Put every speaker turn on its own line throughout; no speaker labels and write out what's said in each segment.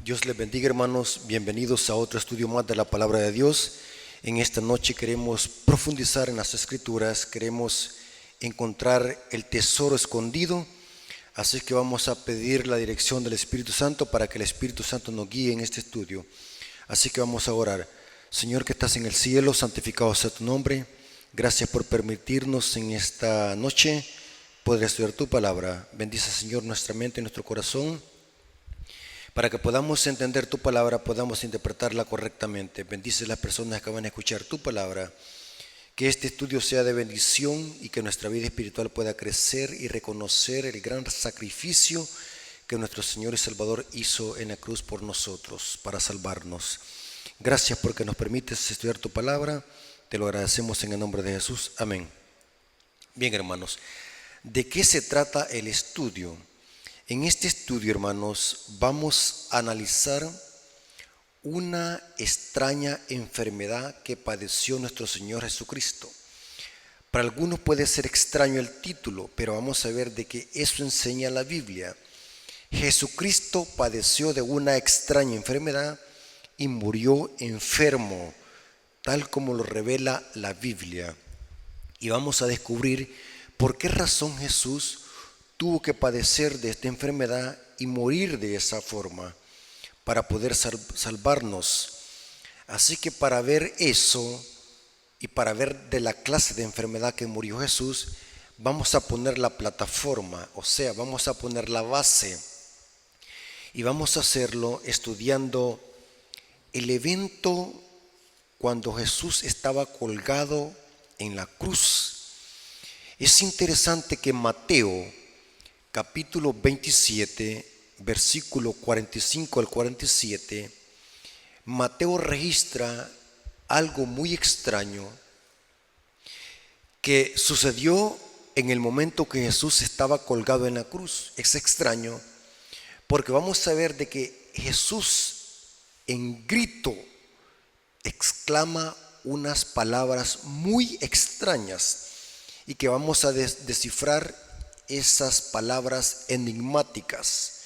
Dios les bendiga, hermanos. Bienvenidos a otro estudio más de la palabra de Dios. En esta noche queremos profundizar en las Escrituras, queremos encontrar el tesoro escondido. Así que vamos a pedir la dirección del Espíritu Santo para que el Espíritu Santo nos guíe en este estudio. Así que vamos a orar. Señor que estás en el cielo, santificado sea tu nombre. Gracias por permitirnos en esta noche poder estudiar tu palabra. Bendice, Señor, nuestra mente y nuestro corazón, para que podamos entender tu palabra, podamos interpretarla correctamente. Bendice a las personas que van a escuchar tu palabra, que este estudio sea de bendición y que nuestra vida espiritual pueda crecer y reconocer el gran sacrificio que nuestro Señor y Salvador hizo en la cruz por nosotros, para salvarnos. Gracias porque nos permites estudiar tu palabra, te lo agradecemos en el nombre de Jesús, amén. Bien, hermanos, ¿de qué se trata el estudio? En este estudio, hermanos, vamos a analizar una extraña enfermedad que padeció nuestro Señor Jesucristo. Para algunos puede ser extraño el título, pero vamos a ver de qué eso enseña la Biblia. Jesucristo padeció de una extraña enfermedad y murió enfermo, tal como lo revela la Biblia. Y vamos a descubrir por qué razón Jesús tuvo que padecer de esta enfermedad y morir de esa forma para poder salvarnos. Así que para ver eso y para ver de la clase de enfermedad que murió Jesús, vamos a poner la plataforma, o sea, vamos a poner la base, y vamos a hacerlo estudiando el evento cuando Jesús estaba colgado en la cruz. Es interesante que Mateo capítulo 27, versículo 45 al 47, Mateo registra algo muy extraño que sucedió en el momento que Jesús estaba colgado en la cruz. Es extraño porque vamos a ver de que Jesús en grito exclama unas palabras muy extrañas y que vamos a descifrar esas palabras enigmáticas.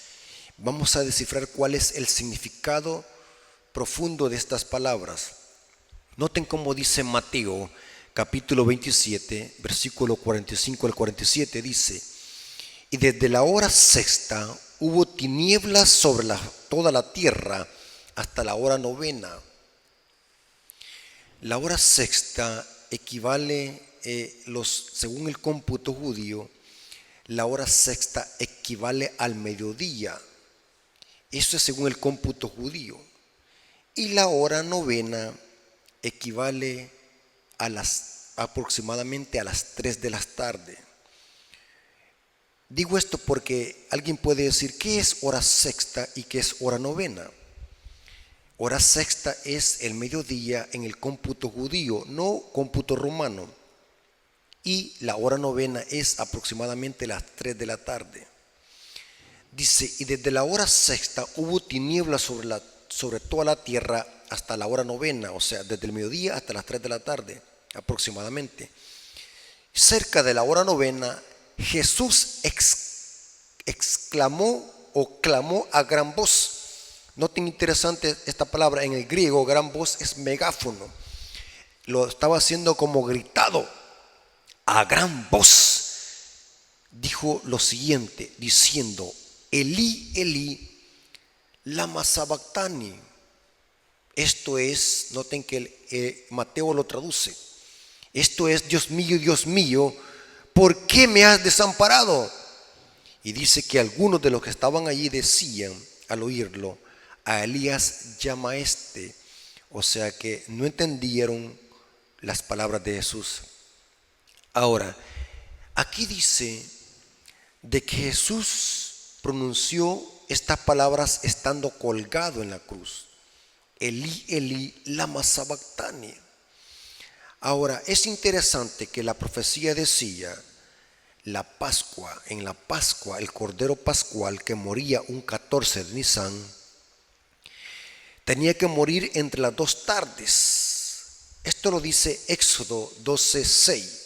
Vamos a descifrar cuál es el significado profundo de estas palabras. Noten cómo dice Mateo capítulo 27, versículo 45 al 47, dice: y desde la hora sexta hubo tinieblas sobre toda la tierra hasta la hora novena. La hora sexta equivale, según el cómputo judío, la hora sexta equivale al mediodía. Eso es según el cómputo judío. Y la hora novena equivale aproximadamente a las 3 de la tarde. Digo esto porque alguien puede decir, ¿qué es hora sexta y qué es hora novena? Hora sexta es el mediodía en el cómputo judío, no cómputo romano. Y la hora novena es aproximadamente las 3 de la tarde. Dice, y desde la hora sexta hubo tinieblas sobre toda la tierra hasta la hora novena, o sea, desde el mediodía hasta las 3 de la tarde, aproximadamente. Cerca de la hora novena, Jesús exclamó o clamó a gran voz. Noten interesante esta palabra, en el griego, gran voz es megáfono. Lo estaba haciendo como gritado. A gran voz dijo lo siguiente, diciendo: Elí, Elí, lama sabactani. Esto es, noten que Mateo lo traduce. Esto es: Dios mío, ¿por qué me has desamparado? Y dice que algunos de los que estaban allí decían al oírlo: a Elías llama este. O sea que no entendieron las palabras de Jesús. Ahora, aquí dice de que Jesús pronunció estas palabras estando colgado en la cruz. Elí, Elí, lama sabactani. Ahora, es interesante que la profecía decía, en la Pascua, el Cordero Pascual que moría un 14 de Nisan, tenía que morir entre las 2 tardes. Esto lo dice Éxodo 12:6.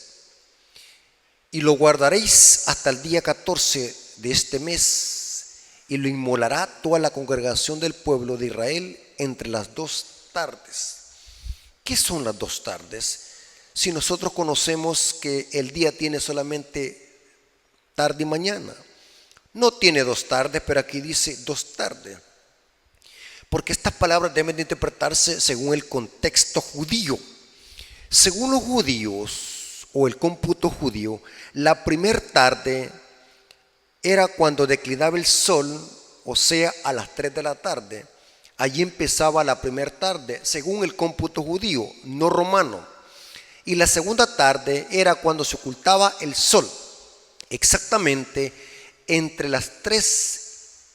Y lo guardaréis hasta el día 14 de este mes, y lo inmolará toda la congregación del pueblo de Israel entre las 2 tardes. ¿Qué son las 2 tardes? Si nosotros conocemos que el día tiene solamente tarde y mañana. No tiene 2 tardes, pero aquí dice 2 tardes. Porque estas palabras deben de interpretarse según el contexto judío. Según los judíos o el cómputo judío, la primera tarde era cuando declinaba el sol, o sea, a las 3 de la tarde. Allí empezaba la primera tarde, según el cómputo judío, no romano. Y la segunda tarde era cuando se ocultaba el sol, exactamente entre las 3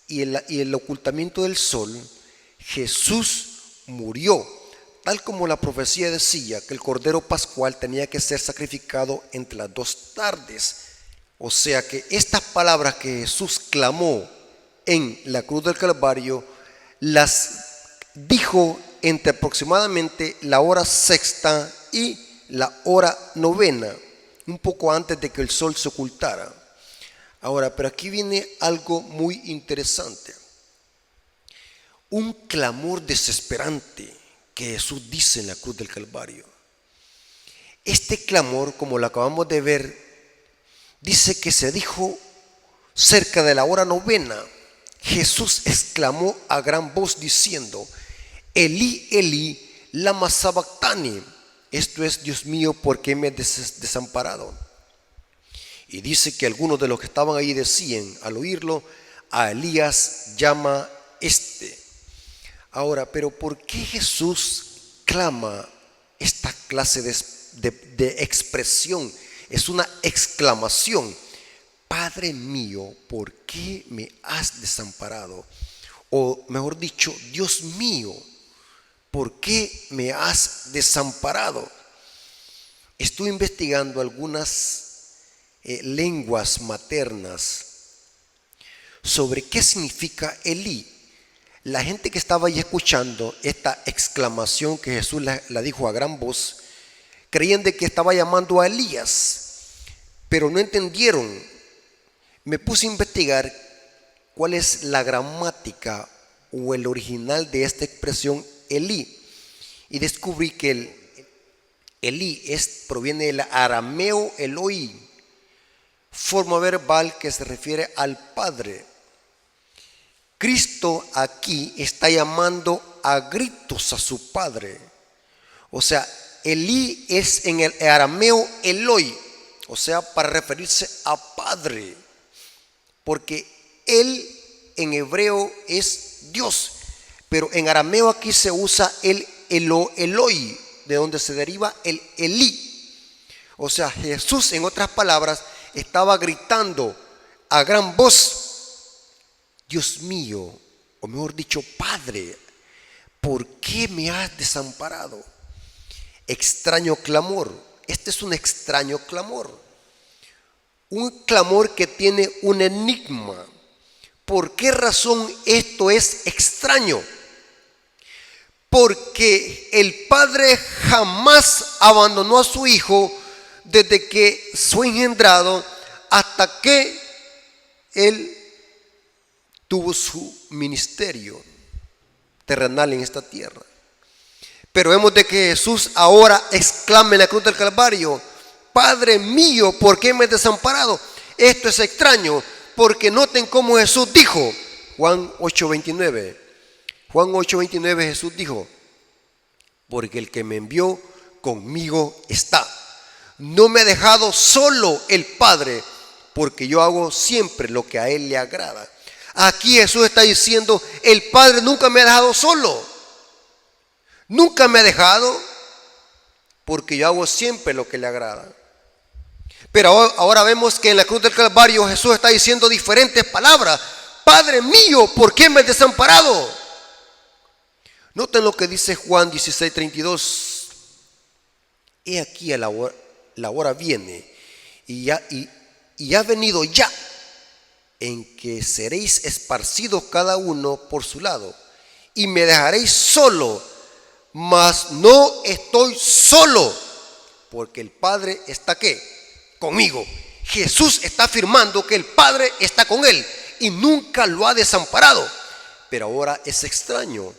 y el ocultamiento del sol. Jesús murió, tal como la profecía decía que el Cordero Pascual tenía que ser sacrificado entre las 2 tardes. O sea que estas palabras que Jesús clamó en la cruz del Calvario, las dijo entre aproximadamente la hora 6ª y la hora 9ª, un poco antes de que el sol se ocultara. Ahora, pero aquí viene algo muy interesante. Un clamor desesperante que Jesús dice en la cruz del Calvario. Este clamor, como lo acabamos de ver, dice que se dijo cerca de la hora 9ª. Jesús exclamó a gran voz diciendo: Elí, Elí, lama sabactani. Esto es: Dios mío, ¿por qué me has desamparado? Y dice que algunos de los que estaban ahí decían al oírlo: a Elías llama este. Ahora, pero ¿por qué Jesús clama esta clase de expresión? Es una exclamación: Padre mío, ¿por qué me has desamparado? O mejor dicho, Dios mío, ¿por qué me has desamparado? Estuve investigando algunas lenguas maternas sobre qué significa Elí. La gente que estaba ahí escuchando esta exclamación que Jesús la dijo a gran voz, creían de que estaba llamando a Elías, pero no entendieron. Me puse a investigar cuál es la gramática o el original de esta expresión Elí, y descubrí que el Elí proviene del arameo Eloi, forma verbal que se refiere al Padre. Cristo aquí está llamando a gritos a su Padre. O sea, Elí es en el arameo Eloi, o sea, para referirse a Padre, porque Él en hebreo es Dios, pero en arameo aquí se usa el Eloi, de donde se deriva el Elí. O sea, Jesús, en otras palabras, estaba gritando a gran voz: Dios mío, o mejor dicho, Padre, ¿por qué me has desamparado? Extraño clamor. Este es un extraño clamor. Un clamor que tiene un enigma. ¿Por qué razón esto es extraño? Porque el Padre jamás abandonó a su Hijo desde que fue engendrado hasta que Él tuvo su ministerio terrenal en esta tierra. Pero vemos de que Jesús ahora exclama en la cruz del Calvario: Padre mío, ¿por qué me has desamparado? Esto es extraño, porque noten cómo Jesús dijo, Juan 8:29. Juan 8:29 Jesús dijo: porque el que me envió conmigo está. No me ha dejado solo el Padre, porque yo hago siempre lo que a Él le agrada. Aquí Jesús está diciendo: el Padre nunca me ha dejado solo. Nunca me ha dejado, porque yo hago siempre lo que le agrada. Pero ahora vemos que en la cruz del Calvario Jesús está diciendo diferentes palabras: Padre mío, ¿por qué me has desamparado? Noten lo que dice Juan 16:32. He aquí la hora viene y ha venido ya, en que seréis esparcidos cada uno por su lado, y me dejaréis solo, mas no estoy solo, porque el Padre está ¿qué? Conmigo. Jesús está afirmando que el Padre está con él, y nunca lo ha desamparado. Pero ahora es extraño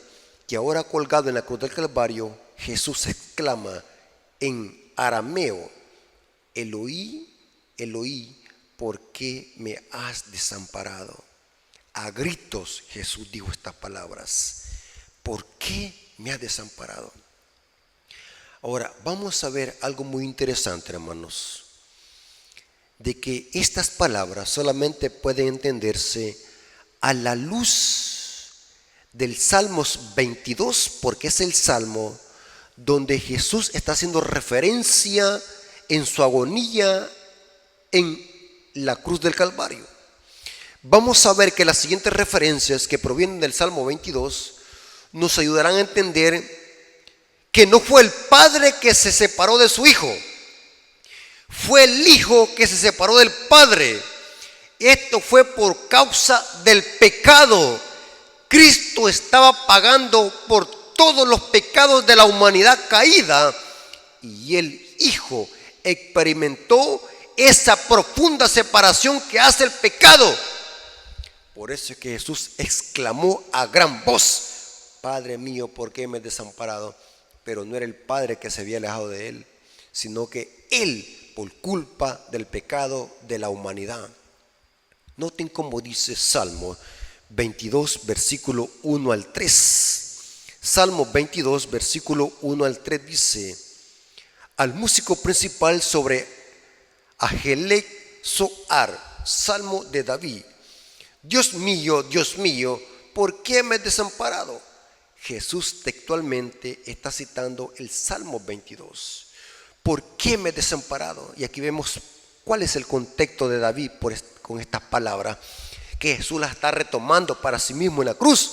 que ahora colgado en la cruz del Calvario, Jesús exclama en arameo: Eloí, Eloí, ¿por qué me has desamparado? A gritos Jesús dijo estas palabras: ¿por qué me has desamparado? Ahora vamos a ver algo muy interesante, hermanos, de que estas palabras solamente pueden entenderse a la luz del Salmos 22, porque es el salmo donde Jesús está haciendo referencia en su agonía en la cruz del Calvario. Vamos a ver que las siguientes referencias que provienen del Salmo 22 nos ayudarán a entender que no fue el padre que se separó de su hijo, fue el hijo que se separó del padre. Esto fue por causa del pecado. Cristo estaba pagando por todos los pecados de la humanidad caída, y el hijo experimentó esa profunda separación que hace el pecado. Por eso es que Jesús exclamó a gran voz: Padre mío, ¿por qué me has desamparado? Pero no era el padre que se había alejado de él, sino que él, por culpa del pecado de la humanidad. Noten cómo dice Salmo 22, versículo 1 al 3. Salmo 22, versículo 1 al 3 dice: al músico principal sobre Ajelec Zoar, salmo de David: Dios mío, ¿por qué me has desamparado? Jesús textualmente está citando el Salmo 22. ¿Por qué me has desamparado? Y aquí vemos cuál es el contexto de David con estas palabras que Jesús las está retomando para sí mismo en la cruz.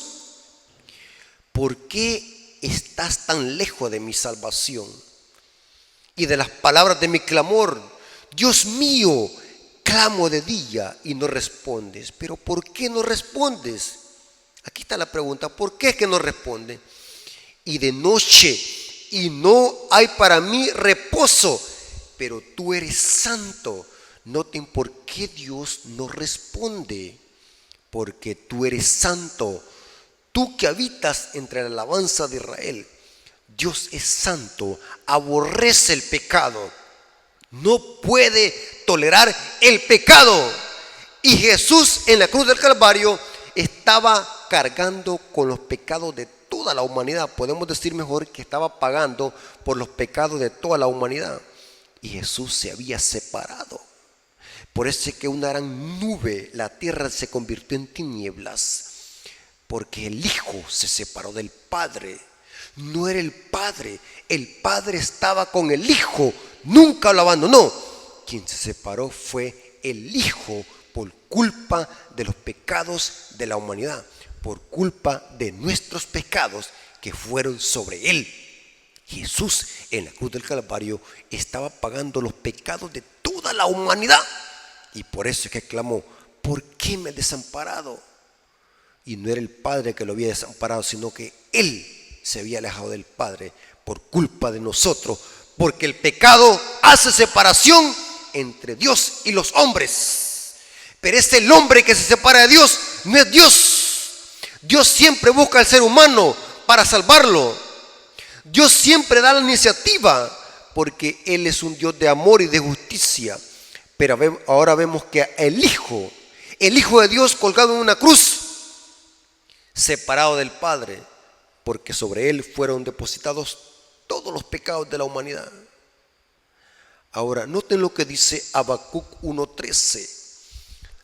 ¿Por qué estás tan lejos de mi salvación y de las palabras de mi clamor? Dios mío, clamo de día y no respondes. Pero ¿por qué no respondes? Aquí está la pregunta: ¿por qué es que no responde? Y de noche y no hay para mí reposo, pero tú eres santo. Noten por qué Dios no responde: porque tú eres santo, tú que habitas entre la alabanza de Israel. Dios es santo, aborrece el pecado, no puede tolerar el pecado. Y Jesús en la cruz del Calvario estaba cargando con los pecados de toda la humanidad. Podemos decir mejor que estaba pagando por los pecados de toda la humanidad. Y Jesús se había separado. Por eso es que una gran nube, la tierra se convirtió en tinieblas, porque el Hijo se separó del Padre. No era el Padre estaba con el Hijo, nunca lo abandonó. Quien se separó fue el Hijo por culpa de los pecados de la humanidad, por culpa de nuestros pecados que fueron sobre Él. Jesús en la cruz del Calvario estaba pagando los pecados de toda la humanidad. Y por eso es que clamó: ¿por qué me has desamparado? Y no era el Padre que lo había desamparado, sino que Él se había alejado del Padre por culpa de nosotros, porque el pecado hace separación entre Dios y los hombres. Pero es el hombre que se separa de Dios, no es Dios. Dios siempre busca al ser humano para salvarlo. Dios siempre da la iniciativa, porque Él es un Dios de amor y de justicia. Pero ahora vemos que el Hijo de Dios colgado en una cruz, separado del Padre, porque sobre Él fueron depositados todos los pecados de la humanidad. Ahora, noten lo que dice Habacuc 1:13: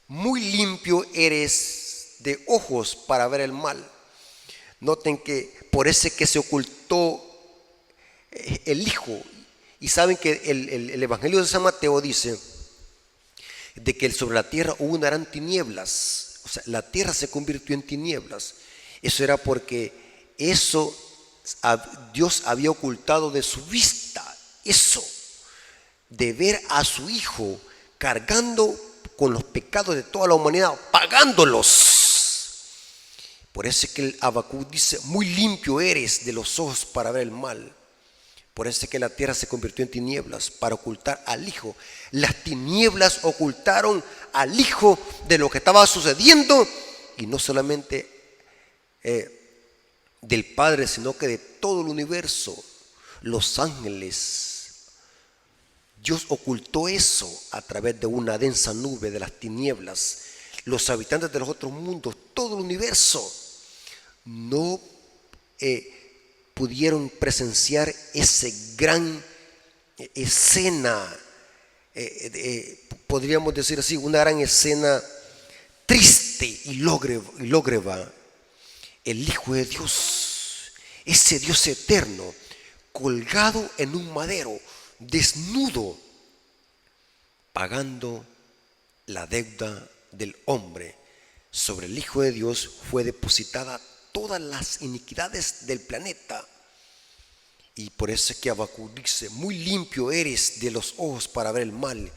muy limpio eres de ojos para ver el mal. Noten que por ese que se ocultó el Hijo. Y saben que el Evangelio de San Mateo dice de que sobre la tierra hubo una gran tinieblas. O sea, la tierra se convirtió en tinieblas. Eso era porque Dios había ocultado de su vista eso, de ver a su Hijo cargando con los pecados de toda la humanidad, pagándolos. Por eso es que el Habacuc dice: muy limpio eres de los ojos para ver el mal. Por eso es que la tierra se convirtió en tinieblas para ocultar al Hijo. Las tinieblas ocultaron al Hijo de lo que estaba sucediendo, y no solamente del Padre, sino que de todo el universo, los ángeles. Dios ocultó eso a través de una densa nube de las tinieblas. Los habitantes de los otros mundos, todo el universo, no pudieron presenciar esa gran escena, podríamos decir así, una gran escena triste y lógreva. El Hijo de Dios, ese Dios eterno, colgado en un madero, desnudo, pagando la deuda del hombre. Sobre el Hijo de Dios fue depositada todas las iniquidades del planeta. Y por eso es que Habacuc dice: muy limpio eres de los ojos para ver el mal.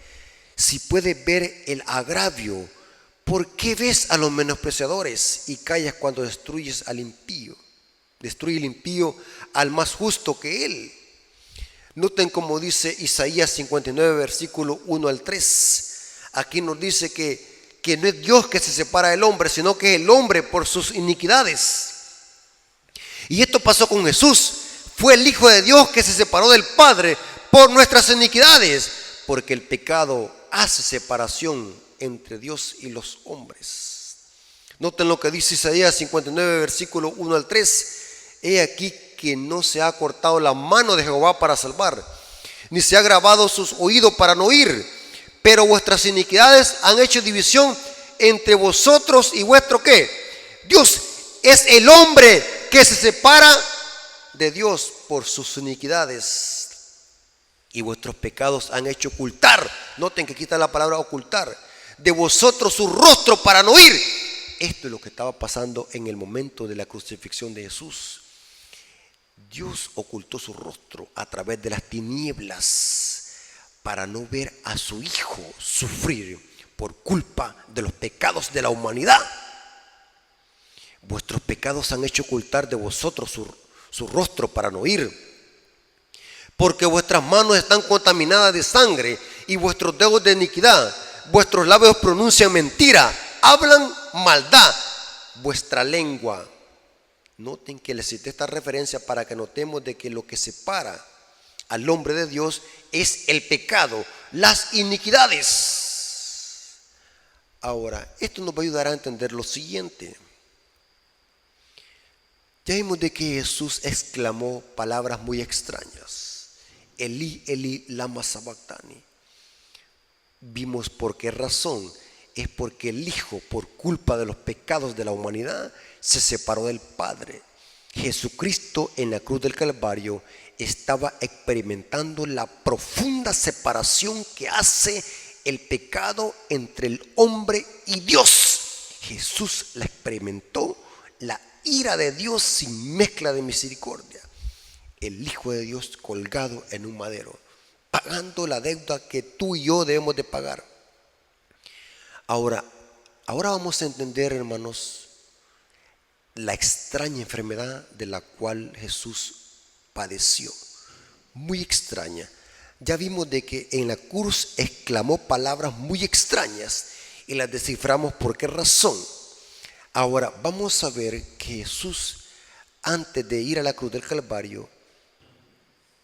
Si puedes ver el agravio, ¿por qué ves a los menospreciadores y callas cuando destruyes al impío? Destruye el impío al más justo que él. Noten como dice Isaías 59, versículo 1 al 3. Aquí nos dice que no es Dios que se separa del hombre, sino que es el hombre por sus iniquidades. Y esto pasó con Jesús. Fue el Hijo de Dios que se separó del Padre por nuestras iniquidades, porque el pecado hace separación entre Dios y los hombres. Noten lo que dice Isaías 59, versículo 1 al 3. He aquí que no se ha cortado la mano de Jehová para salvar, ni se ha grabado sus oídos para no oír, pero vuestras iniquidades han hecho división entre vosotros y vuestro ¿qué? Dios. Es el hombre que se separa de Dios por sus iniquidades, y vuestros pecados han hecho ocultar. Noten que quita la palabra ocultar, de vosotros su rostro para no oír. Esto es lo que estaba pasando en el momento de la crucifixión de Jesús. Dios ocultó su rostro a través de las tinieblas para no ver a su Hijo sufrir por culpa de los pecados de la humanidad. Vuestros pecados han hecho ocultar de vosotros su rostro para no oír, porque vuestras manos están contaminadas de sangre y vuestros dedos de iniquidad. Vuestros labios pronuncian mentira, hablan maldad. Vuestra lengua. Noten que les cité esta referencia para que notemos de que lo que separa al hombre de Dios es el pecado, las iniquidades. Ahora, esto nos va a ayudar a entender lo siguiente. Ya vimos de que Jesús exclamó palabras muy extrañas: Elí, Elí, lama sabactani. Vimos por qué razón. Es porque el Hijo, por culpa de los pecados de la humanidad, se separó del Padre. Jesucristo en la cruz del Calvario estaba experimentando la profunda separación que hace el pecado entre el hombre y Dios. Jesús la experimentó, la ira de Dios sin mezcla de misericordia. El Hijo de Dios colgado en un madero, pagando la deuda que tú y yo debemos de pagar. Ahora vamos a entender, hermanos, la extraña enfermedad de la cual Jesús padeció. Muy extraña. Ya vimos de que en la cruz exclamó palabras muy extrañas y las desciframos por qué razón. Ahora vamos a ver que Jesús, antes de ir a la cruz del Calvario,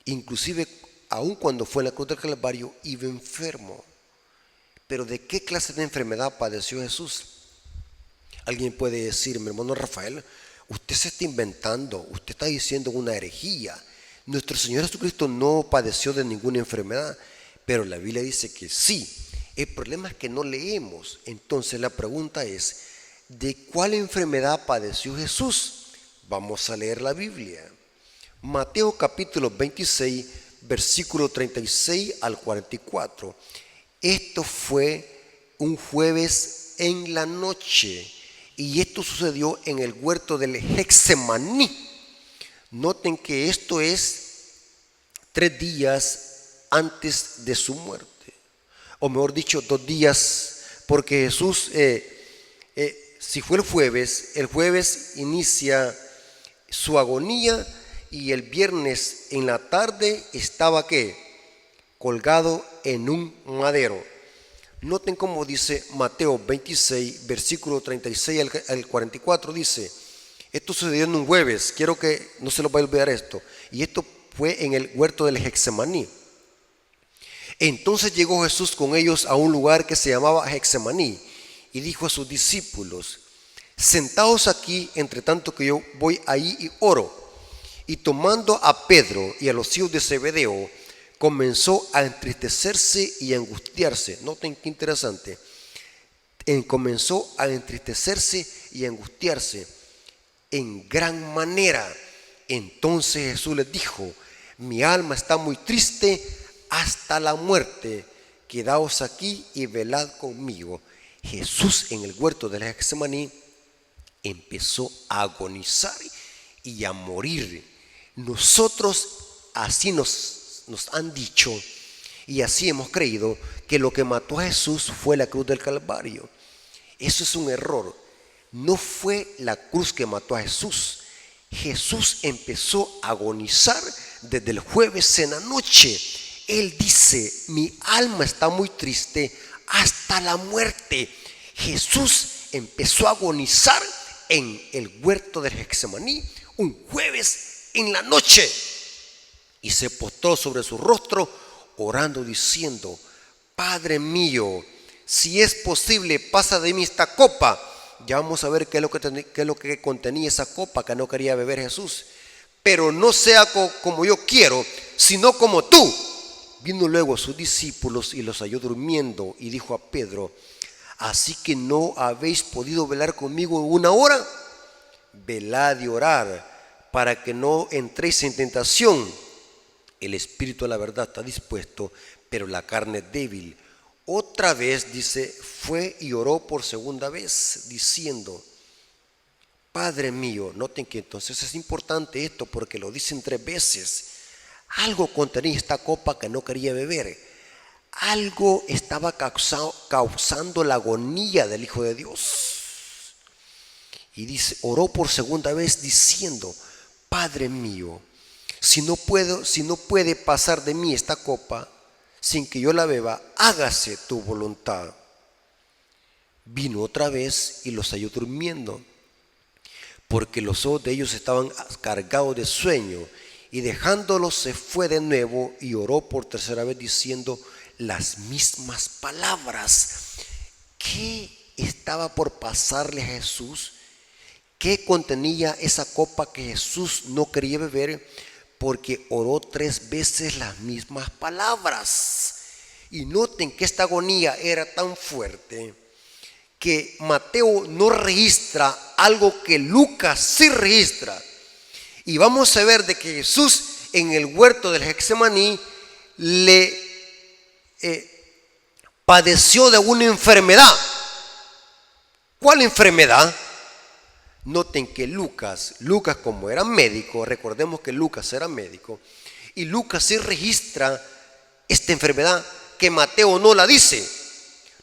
inclusive aun cuando fue en la cruz del Calvario, iba enfermo. Pero ¿de qué clase de enfermedad padeció Jesús? Alguien puede decirme: hermano Rafael, usted se está inventando, usted está diciendo una herejía. Nuestro Señor Jesucristo no padeció de ninguna enfermedad, pero la Biblia dice que sí. El problema es que no leemos. Entonces la pregunta es: ¿de cuál enfermedad padeció Jesús? Vamos a leer la Biblia. Mateo capítulo 26, versículo 36 al 44. Esto fue un jueves en la noche y esto sucedió en el huerto del Getsemaní. Noten que esto es 3 días antes de su muerte, o mejor dicho, 2 días, porque Jesús, si fue el jueves inicia su agonía y el viernes en la tarde estaba ¿qué? Colgado en un madero. Noten cómo dice Mateo 26, versículo 36 al 44, dice, esto sucedió en un jueves, quiero que no se lo vaya a olvidar esto, y esto fue en el huerto del Getsemaní. Entonces llegó Jesús con ellos a un lugar que se llamaba Getsemaní y dijo a sus discípulos, sentaos aquí entre tanto que yo voy ahí y oro. Y tomando a Pedro y a los hijos de Zebedeo, comenzó a entristecerse y a angustiarse. Noten qué interesante. Comenzó a entristecerse y a angustiarse en gran manera. Entonces Jesús les dijo, mi alma está muy triste hasta la muerte. Quedaos aquí y velad conmigo. Jesús en el huerto del Getsemaní empezó a agonizar y a morir. Nosotros así nos han dicho y así hemos creído que lo que mató a Jesús fue la cruz del Calvario. Eso es un error. No fue la cruz que mató a Jesús. Jesús empezó a agonizar desde el jueves en la noche. Él dice, mi alma está muy triste hasta la muerte. Jesús empezó a agonizar en el huerto del Getsemaní un jueves en la noche y se postró sobre su rostro orando diciendo, Padre mío, si es posible pasa de mí esta copa. Ya vamos a ver qué es lo que contenía esa copa que no quería beber Jesús, pero no sea como yo quiero, sino como tú. Vino luego sus discípulos y los halló durmiendo y dijo a Pedro, ¿así que no habéis podido velar conmigo una hora? Velad y orad para que no entréis en tentación. El espíritu a la verdad está dispuesto, pero la carne es débil. Otra vez, dice, fue y oró por segunda vez, diciendo, Padre mío. Noten que entonces es importante esto porque lo dicen 3 veces. Algo contenía esta copa que no quería beber. Algo estaba causando la agonía del Hijo de Dios. Y dice, oró por segunda vez diciendo, Padre mío, si no puede pasar de mí esta copa sin que yo la beba, hágase tu voluntad. Vino otra vez y los halló durmiendo, porque los ojos de ellos estaban cargados de sueño, y dejándolos se fue de nuevo y oró por tercera vez diciendo las mismas palabras. ¿Qué estaba por pasarle a Jesús? ¿Qué contenía esa copa que Jesús no quería beber? Porque oró 3 veces las mismas palabras. Y noten que esta agonía era tan fuerte que Mateo no registra algo que Lucas sí registra. Y vamos a ver de que Jesús en el huerto del Getsemaní padeció de una enfermedad. ¿Cuál enfermedad? Noten que Lucas como era médico, recordemos que Lucas era médico, y Lucas sí registra esta enfermedad que Mateo no la dice.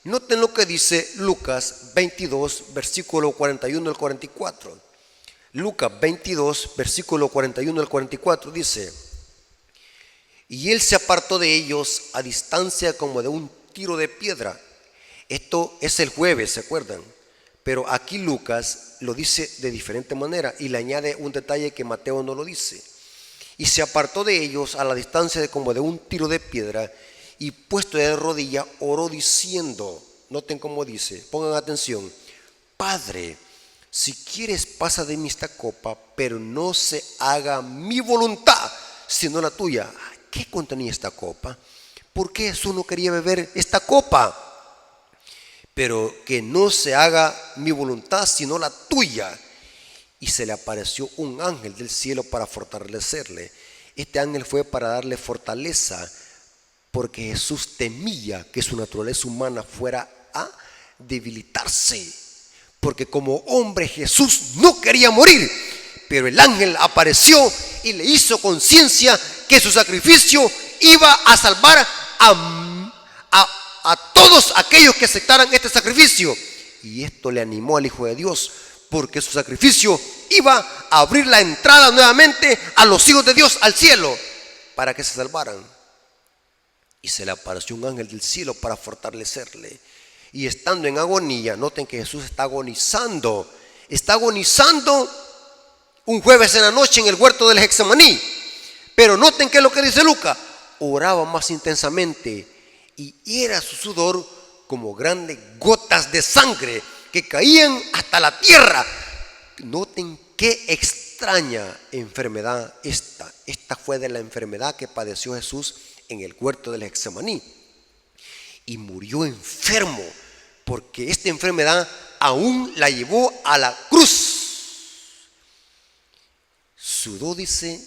Noten lo que dice Lucas 22, versículo 41 al 44. Lucas 22, versículo 41 al 44 dice, y él se apartó de ellos a distancia como de un tiro de piedra. Esto es el jueves, ¿se acuerdan? Pero aquí Lucas lo dice de diferente manera y le añade un detalle que Mateo no lo dice. Y se apartó de ellos a la distancia de como de un tiro de piedra y puesto de rodilla oró diciendo, noten cómo dice, pongan atención, Padre, si quieres pasa de mí esta copa, pero no se haga mi voluntad sino la tuya. ¿Qué contenía esta copa? ¿Por qué Jesús no quería beber esta copa? Pero que no se haga mi voluntad sino la tuya. Y se le apareció un ángel del cielo para fortalecerle. Este ángel fue para darle fortaleza, porque Jesús temía que su naturaleza humana fuera a debilitarse. Porque como hombre Jesús no quería morir, pero el ángel apareció y le hizo conciencia que su sacrificio iba a salvar a todos aquellos que aceptaran este sacrificio. Y esto le animó al Hijo de Dios, porque su sacrificio iba a abrir la entrada nuevamente a los hijos de Dios al cielo para que se salvaran. Y se le apareció un ángel del cielo para fortalecerle. Y estando en agonía, noten que Jesús está agonizando un jueves en la noche en el huerto del Getsemaní. Pero noten que es lo que dice Lucas: oraba más intensamente y era su sudor como grandes gotas de sangre que caían hasta la tierra. Noten qué extraña enfermedad esta. Esta fue de la enfermedad que padeció Jesús en el huerto del Getsemaní. Y murió enfermo, porque esta enfermedad aún la llevó a la cruz. Sudó, dice,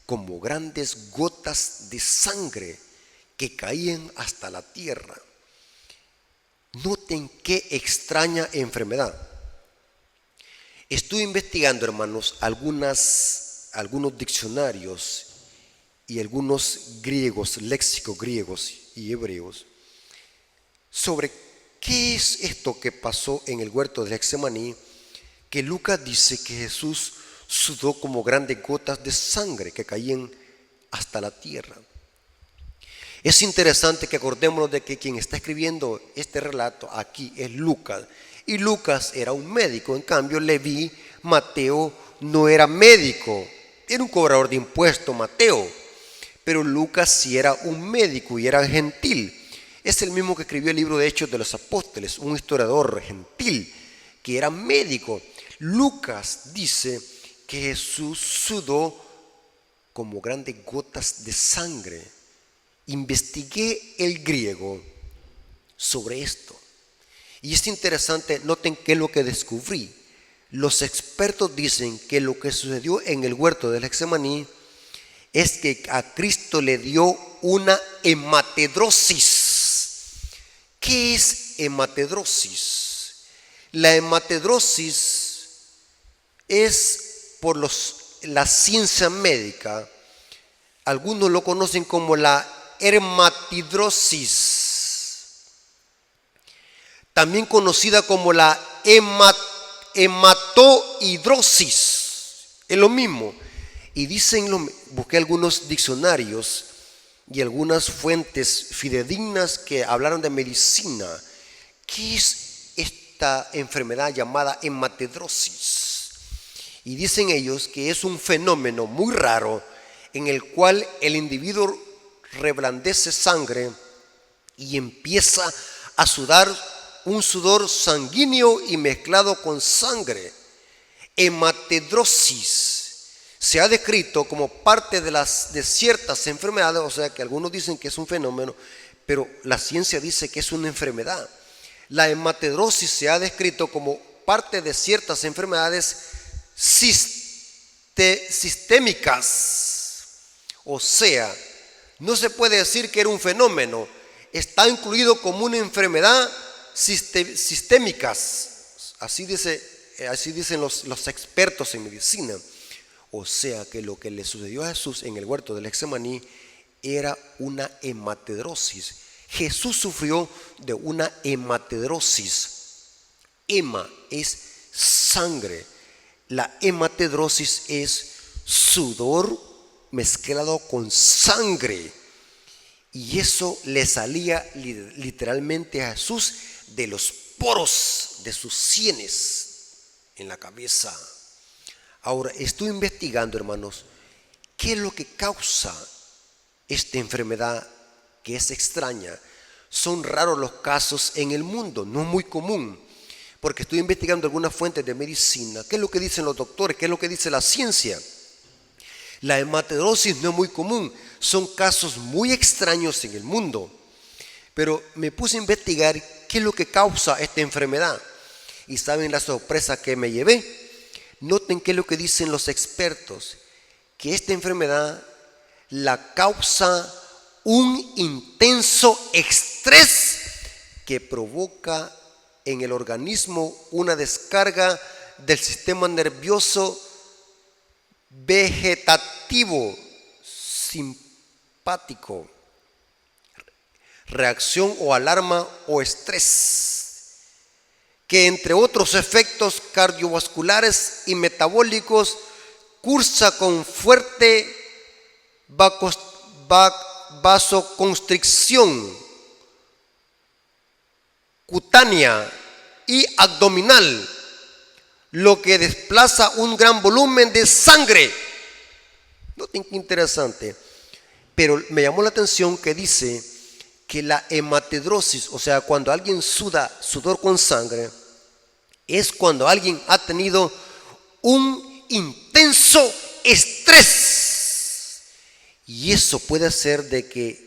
como grandes gotas de sangre que caían hasta la tierra. Noten qué extraña enfermedad. Estuve investigando, hermanos, algunos diccionarios y algunos griegos, léxicos griegos y hebreos, sobre qué es esto que pasó en el huerto de Getsemaní, que Lucas dice que Jesús sudó como grandes gotas de sangre que caían hasta la tierra. Es interesante que acordémonos de que quien está escribiendo este relato aquí es Lucas, y Lucas era un médico. En cambio, Leví, Mateo, no era médico, era un cobrador de impuestos, Mateo, pero Lucas sí era un médico y era gentil. Es el mismo que escribió el libro de Hechos de los Apóstoles, un historiador gentil que era médico. Lucas dice que Jesús sudó como grandes gotas de sangre. Investigué el griego sobre esto y es interesante. Noten qué es lo que descubrí. Los expertos dicen que lo que sucedió en el huerto del Getsemaní es que a Cristo le dio una hematedrosis. ¿Qué es hematedrosis? La hematedrosis es, por la ciencia médica, algunos lo conocen como la hematidrosis, también conocida como la hematohidrosis. Es lo mismo. Y dicen, busqué algunos diccionarios y algunas fuentes fidedignas que hablaron de medicina. ¿Qué es esta enfermedad llamada hematidrosis? Y dicen ellos que es un fenómeno muy raro en el cual el individuo reblandece sangre y empieza a sudar un sudor sanguíneo y mezclado con sangre. Hematidrosis se ha descrito como parte de ciertas enfermedades, o sea que algunos dicen que es un fenómeno, pero la ciencia dice que es una enfermedad. La hematidrosis se ha descrito como parte de ciertas enfermedades sistémicas, o sea, no se puede decir que era un fenómeno, está incluido como una enfermedad sistémicas, así dicen los expertos en medicina. O sea que lo que le sucedió a Jesús en el huerto del Getsemaní era una hematidrosis. Jesús sufrió de una hematidrosis. Hema es sangre. La hematidrosis es sudor mezclado con sangre. Y eso le salía literalmente a Jesús de los poros de sus sienes en la cabeza. Ahora, estoy investigando, hermanos, qué es lo que causa esta enfermedad que es extraña. Son raros los casos en el mundo, no es muy común, porque estoy investigando algunas fuentes de medicina. ¿Qué es lo que dicen los doctores? ¿Qué es lo que dice la ciencia? La hematidrosis no es muy común, son casos muy extraños en el mundo. Pero me puse a investigar qué es lo que causa esta enfermedad. ¿Y saben la sorpresa que me llevé? Noten qué es lo que dicen los expertos, que esta enfermedad la causa un intenso estrés que provoca en el organismo una descarga del sistema nervioso vegetativo simpático, reacción o alarma o estrés, que entre otros efectos cardiovasculares y metabólicos cursa con fuerte vasoconstricción cutánea y abdominal, lo que desplaza un gran volumen de sangre. Noten qué interesante. Pero me llamó la atención que dice que la hematidrosis, o sea, cuando alguien suda sudor con sangre, es cuando alguien ha tenido un intenso estrés. Y eso puede hacer de que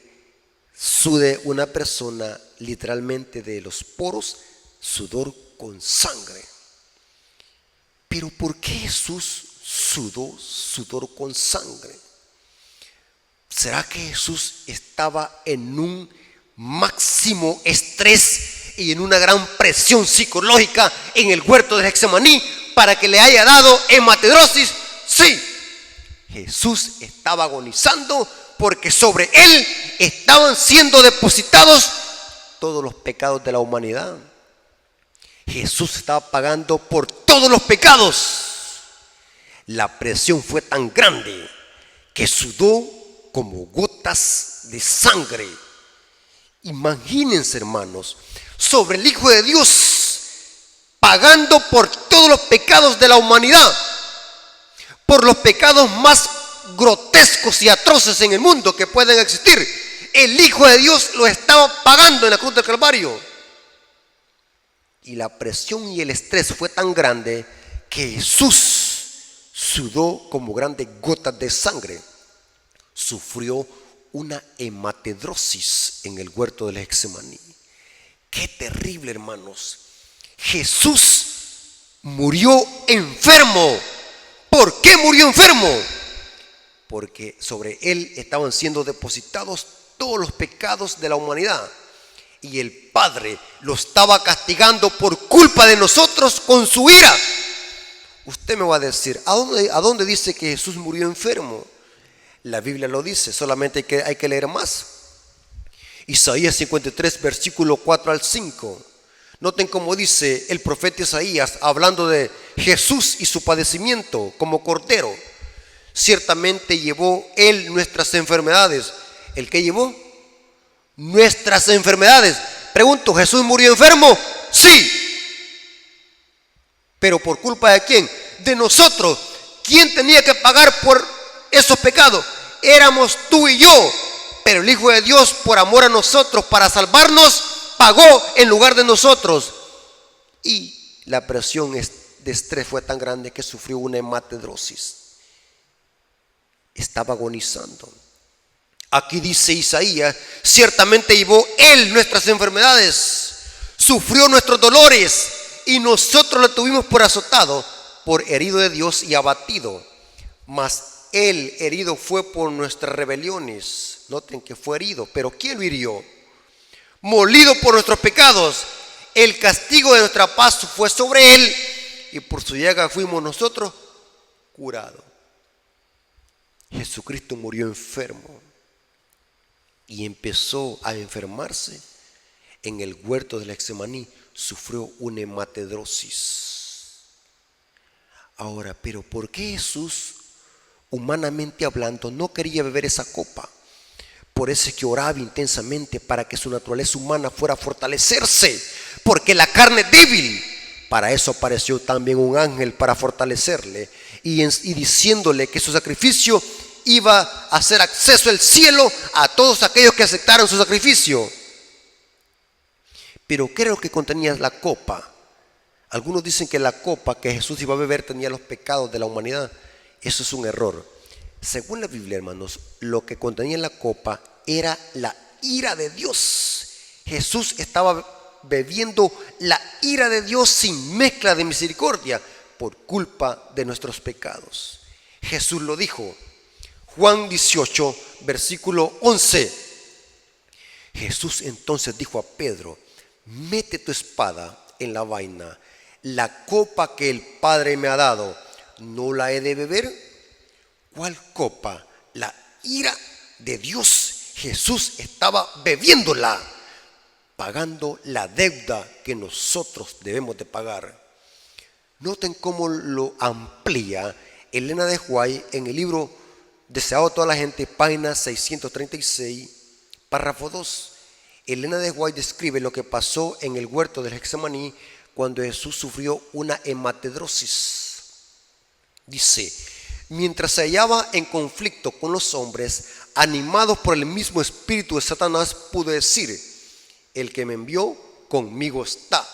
sude una persona literalmente de los poros, sudor con sangre. Pero ¿por qué Jesús sudó sudor con sangre? ¿Será que Jesús estaba en un máximo estrés y en una gran presión psicológica en el huerto de Getsemaní para que le haya dado hematidrosis? Sí, Jesús estaba agonizando porque sobre él estaban siendo depositados todos los pecados de la humanidad. Jesús estaba pagando por todos los pecados. La presión fue tan grande que sudó como gotas de sangre. Imagínense, hermanos, sobre el Hijo de Dios pagando por todos los pecados de la humanidad, por los pecados más grotescos y atroces en el mundo que pueden existir. El Hijo de Dios lo estaba pagando en la cruz del Calvario. Y la presión y el estrés fue tan grande que Jesús sudó como grandes gotas de sangre. Sufrió una hematidrosis en el huerto del Getsemaní. Qué terrible, hermanos. Jesús murió enfermo. ¿Por qué murió enfermo? Porque sobre él estaban siendo depositados todos los pecados de la humanidad. Y el Padre lo estaba castigando por culpa de nosotros con su ira. Usted me va a decir, ¿a dónde dice que Jesús murió enfermo? La Biblia lo dice, solamente hay que leer más. Isaías 53, versículo 4 al 5. Noten cómo dice el profeta Isaías, hablando de Jesús y su padecimiento como cordero. Ciertamente llevó él nuestras enfermedades. ¿El qué llevó? Nuestras enfermedades. Pregunto, ¿Jesús murió enfermo? Sí. ¿Pero por culpa de quién? De nosotros. ¿Quién tenía que pagar por esos pecados? Éramos tú y yo. Pero el Hijo de Dios, por amor a nosotros, para salvarnos, pagó en lugar de nosotros. Y la presión de estrés fue tan grande que sufrió una hematidrosis. Estaba agonizando. Aquí dice Isaías, ciertamente llevó él nuestras enfermedades, sufrió nuestros dolores, y nosotros lo tuvimos por azotado, por herido de Dios y abatido. Mas él herido fue por nuestras rebeliones. Noten que fue herido, pero ¿quién lo hirió? Molido por nuestros pecados. El castigo de nuestra paz fue sobre él, y por su llaga fuimos nosotros curados. Jesucristo murió enfermo y empezó a enfermarse en el huerto del Getsemaní. Sufrió una hematidrosis. Ahora, pero ¿por qué Jesús, humanamente hablando, no quería beber esa copa? Por eso es que oraba intensamente para que su naturaleza humana fuera a fortalecerse, porque la carne es débil. Para eso apareció también un ángel para fortalecerle y diciéndole que su sacrificio iba a hacer acceso al cielo a todos aquellos que aceptaron su sacrificio. Pero ¿qué era lo que contenía la copa? Algunos dicen que la copa que Jesús iba a beber tenía los pecados de la humanidad. Eso es un error. Según la Biblia, hermanos, lo que contenía la copa era la ira de Dios. Jesús estaba bebiendo la ira de Dios sin mezcla de misericordia por culpa de nuestros pecados. Jesús lo dijo. Juan 18, versículo 11. Jesús entonces dijo a Pedro, mete tu espada en la vaina. La copa que el Padre me ha dado, ¿no la he de beber? ¿Cuál copa? La ira de Dios. Jesús estaba bebiéndola. pagando la deuda que nosotros debemos de pagar. Noten cómo lo amplía Elena de White en el libro Deseado a toda la gente, página 636, párrafo 2. Elena de White describe lo que pasó en el huerto del Getsemaní cuando Jesús sufrió una hematedrosis. Dice: mientras se hallaba en conflicto con los hombres, animados por el mismo espíritu de Satanás, pudo decir: el que me envió conmigo está.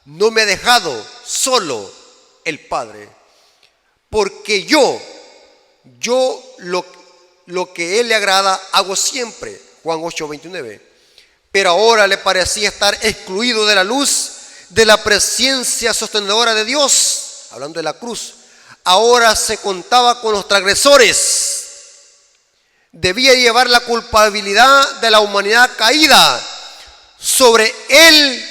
No me ha dejado solo el Padre, porque yo lo que Él le agrada hago siempre. Juan 8:29. Pero ahora le parecía estar excluido de la luz, de la presencia sostenedora de Dios, hablando de la cruz. Ahora se contaba con los transgresores. Debía llevar la culpabilidad de la humanidad caída sobre él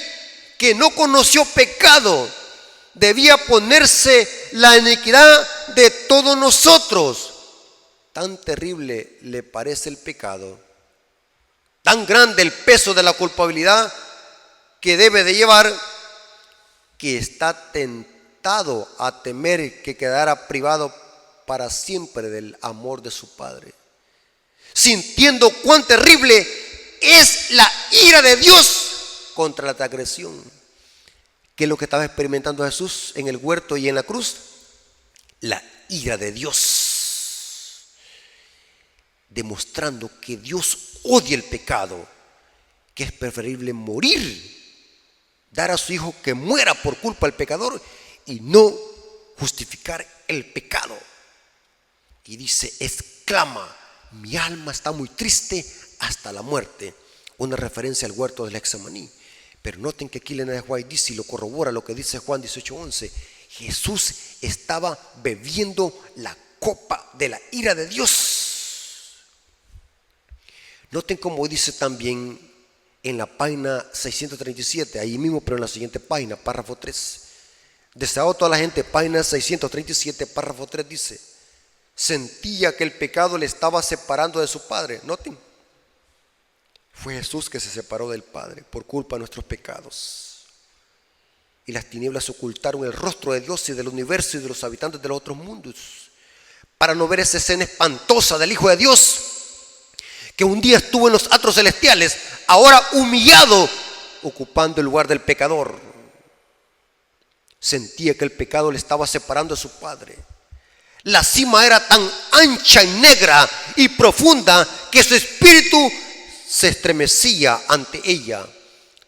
que no conoció pecado. Debía ponerse la iniquidad de todos nosotros. Tan terrible le parece el pecado, tan grande el peso de la culpabilidad que debe de llevar, que está tentado a temer que quedara privado para siempre del amor de su Padre, sintiendo cuán terrible es la ira de Dios contra la transgresión. ¿Qué es lo que estaba experimentando Jesús en el huerto y en la cruz? La ira de Dios, demostrando que Dios odia el pecado, que es preferible morir, dar a su hijo que muera por culpa del pecador y no justificar el pecado. Y dice, exclama: mi alma está muy triste hasta la muerte. Una referencia al huerto del Getsemaní. Pero noten que aquí Elena de White dice, y lo corrobora lo que dice Juan 18:11, Jesús estaba bebiendo la copa de la ira de Dios. Noten cómo dice también en la página 637, ahí mismo, pero en la siguiente página, párrafo 3. Deseado toda la gente, página 637, párrafo 3 dice: sentía que el pecado le estaba separando de su Padre. Noten, fue Jesús que se separó del Padre por culpa de nuestros pecados. Y las tinieblas ocultaron el rostro de Dios y del universo y de los habitantes de los otros mundos, para no ver esa escena espantosa del Hijo de Dios, que un día estuvo en los atrios celestiales, ahora humillado, ocupando el lugar del pecador. Sentía que el pecado le estaba separando de su Padre. La cima era tan ancha y negra y profunda que su espíritu se estremecía ante ella.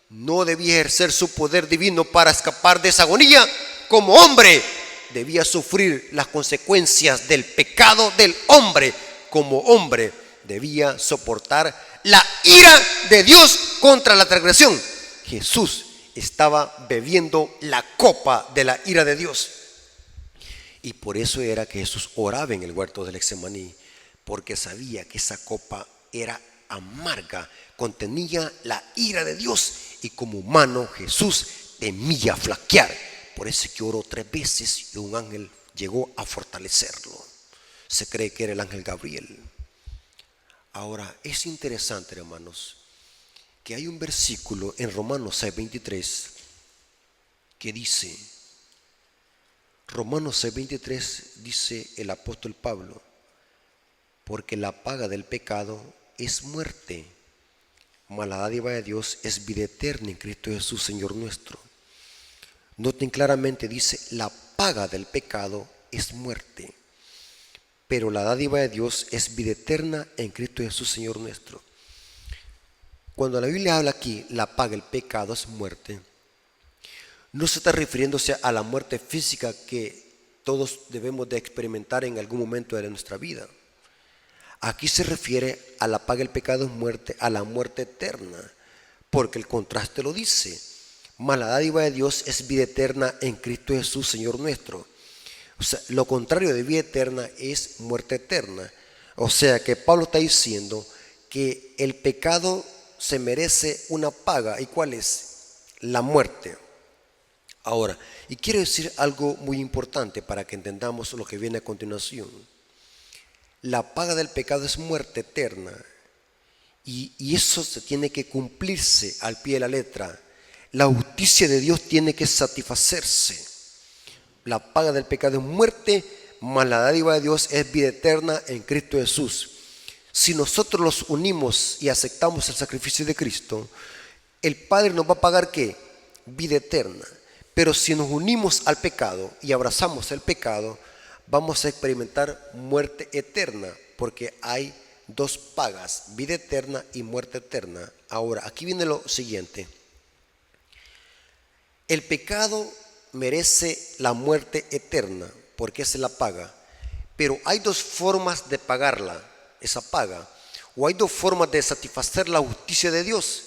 No debía ejercer su poder divino para escapar de esa agonía. Como hombre, debía sufrir las consecuencias del pecado del hombre. Como hombre, debía soportar la ira de Dios contra la transgresión. Jesús estaba bebiendo la copa de la ira de Dios. Y por eso era que Jesús oraba en el huerto del Getsemaní, porque sabía que esa copa era amarga, contenía la ira de Dios, y como humano Jesús temía flaquear. Por eso es que oró 3 veces y un ángel llegó a fortalecerlo. Se cree que era el ángel Gabriel. Ahora es interesante, hermanos, que hay un versículo en Romanos 6:23 que dice, Romanos 6:23 dice el apóstol Pablo: porque la paga del pecado es muerte, mas la dádiva de Dios es vida eterna en Cristo Jesús, Señor nuestro. Noten claramente, dice, la paga del pecado es muerte, pero la dádiva de Dios es vida eterna en Cristo Jesús, Señor nuestro. Cuando la Biblia habla aquí, la paga del pecado es muerte, no se está refiriéndose a la muerte física que todos debemos de experimentar en algún momento de nuestra vida. Aquí se refiere a la paga del pecado es muerte, a la muerte eterna, porque el contraste lo dice: mas la dádiva de Dios es vida eterna en Cristo Jesús, Señor nuestro. O sea, lo contrario de vida eterna es muerte eterna. O sea que Pablo está diciendo que el pecado se merece una paga. ¿Y cuál es? La muerte. Ahora, y quiero decir algo muy importante para que entendamos lo que viene a continuación. La paga del pecado es muerte eterna. Y eso se tiene que cumplirse al pie de la letra. La justicia de Dios tiene que satisfacerse. La paga del pecado es muerte, mas la dádiva de Dios es vida eterna en Cristo Jesús. Si nosotros los unimos y aceptamos el sacrificio de Cristo, el Padre nos va a pagar ¿qué? Vida eterna. Pero si nos unimos al pecado y abrazamos el pecado, vamos a experimentar muerte eterna, porque hay dos pagas, vida eterna y muerte eterna. Ahora, aquí viene lo siguiente. El pecado merece la muerte eterna, porque esa es la paga. Pero hay dos formas de pagarla, esa paga. O hay dos formas de satisfacer la justicia de Dios.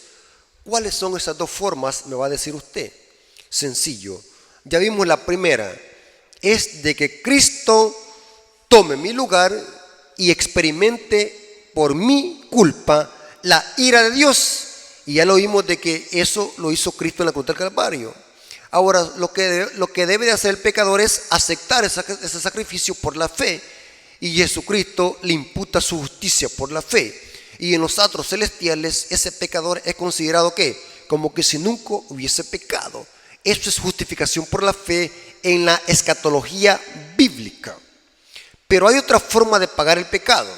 ¿Cuáles son esas dos formas? Me va a decir usted. Sencillo. Ya vimos la primera. Es de que Cristo tome mi lugar y experimente por mi culpa la ira de Dios. Y ya lo vimos de que eso lo hizo Cristo en la cruz del Calvario. Ahora, lo que debe de hacer el pecador es aceptar ese sacrificio por la fe. Y Jesucristo le imputa su justicia por la fe. Y en los astros celestiales ese pecador es considerado ¿qué? Como que si nunca hubiese pecado. Eso es justificación por la fe en la escatología bíblica. Pero hay otra forma de pagar el pecado.